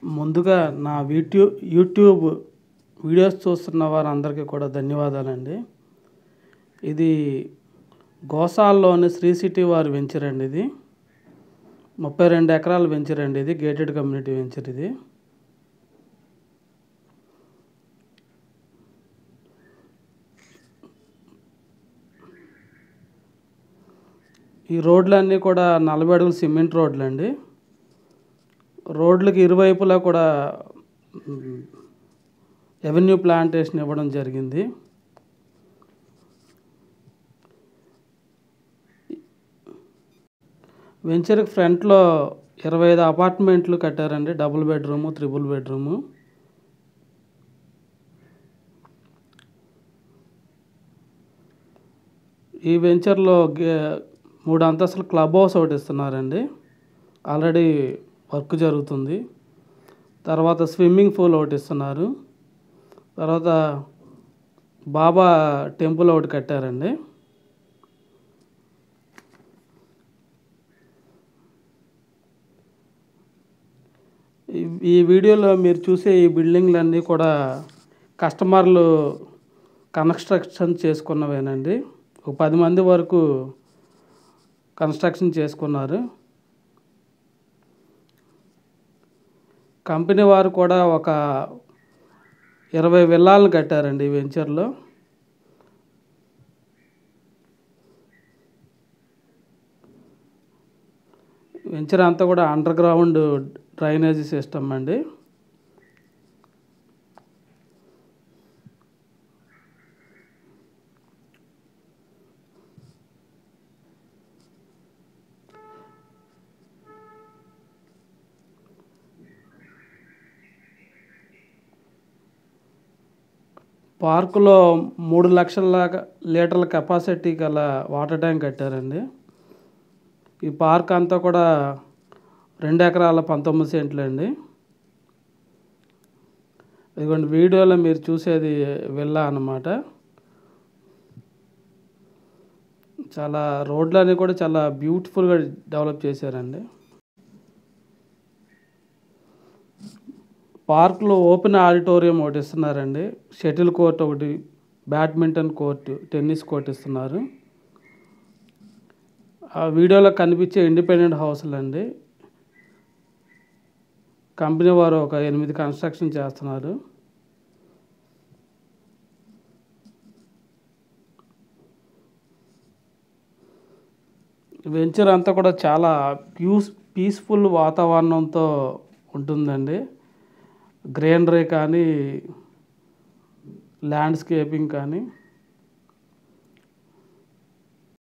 ముందుగా నా YouTube videos చూస్తున్న వారందరికీ కూడా ధన్యవాదాలండి. ఇది గోసాల్లోని శ్రీ సిటీ వారి వెంచర్ అండి. ఇది 32 ఎకరాల వెంచర్ అండి. ఇది గేటెడ్ కమ్యూనిటీ వెంచర్. ఇది ఈ రోడ్లన్నీ కూడా 40 అడుగుల సిమెంట్ రోడ్లు అండి. రోడ్లకి ఇరువైపులా కూడా ఎవెన్యూ ప్లాంటేషన్ ఇవ్వడం జరిగింది. వెంచర్కి ఫ్రంట్లో 25 అపార్ట్మెంట్లు కట్టారండి. Double bedroom, triple bedroom. ఈ వెంచర్లో 3 అంతస్తుల క్లబ్ హౌస్ ఒకటి ఇస్తున్నారండి. ఆల్రెడీ వర్క్ జరుగుతుంది. తర్వాత స్విమ్మింగ్ పూల్ ఒకటి ఇస్తున్నారు. తర్వాత బాబా టెంపుల్ ఒకటి కట్టారండి. ఈ వీడియోలో మీరు చూసే ఈ బిల్డింగ్లన్నీ కూడా కస్టమర్లు కన్స్ట్రక్షన్ చేసుకున్నవేనండి. ఒక 10 మంది వరకు కన్స్ట్రక్షన్ చేసుకున్నారు. కంపెనీ వారు కూడా ఒక 20 విల్లాలను కట్టారండి ఈ వెంచర్లో. వెంచర్ అంతా కూడా అండర్ గ్రౌండ్ డ్రైనేజీ సిస్టమ్ అండి. పార్కులో 3 లక్షల లీటర్ల కెపాసిటీ గల వాటర్ ట్యాంక్ కట్టారండి. ఈ పార్క్ అంతా కూడా 2 ఎకరాల 19 సెంట్లు అండి. ఇదిగోండి వీడియోలో మీరు చూసేది విల్లా అన్నమాట. చాలా రోడ్లన్నీ కూడా చాలా బ్యూటిఫుల్గా డెవలప్ చేశారండి. పార్క్లో ఓపెన్ ఆడిటోరియం ఒకటి ఇస్తున్నారండి. షటిల్ కోర్ట్ ఒకటి, బ్యాడ్మింటన్ కోర్టు, టెన్నిస్ కోర్ట్ ఇస్తున్నారు. ఆ వీడియోలో కనిపించే ఇండిపెండెంట్ హౌస్లు అండి. కంపెనీ వారు ఒక 8 కన్స్ట్రక్షన్ చేస్తున్నారు. వెంచర్ అంతా కూడా చాలా పీస్ఫుల్ వాతావరణంతో ఉంటుందండి. గ్రీనరీ కానీ, ల్యాండ్స్కేపింగ్ కానీ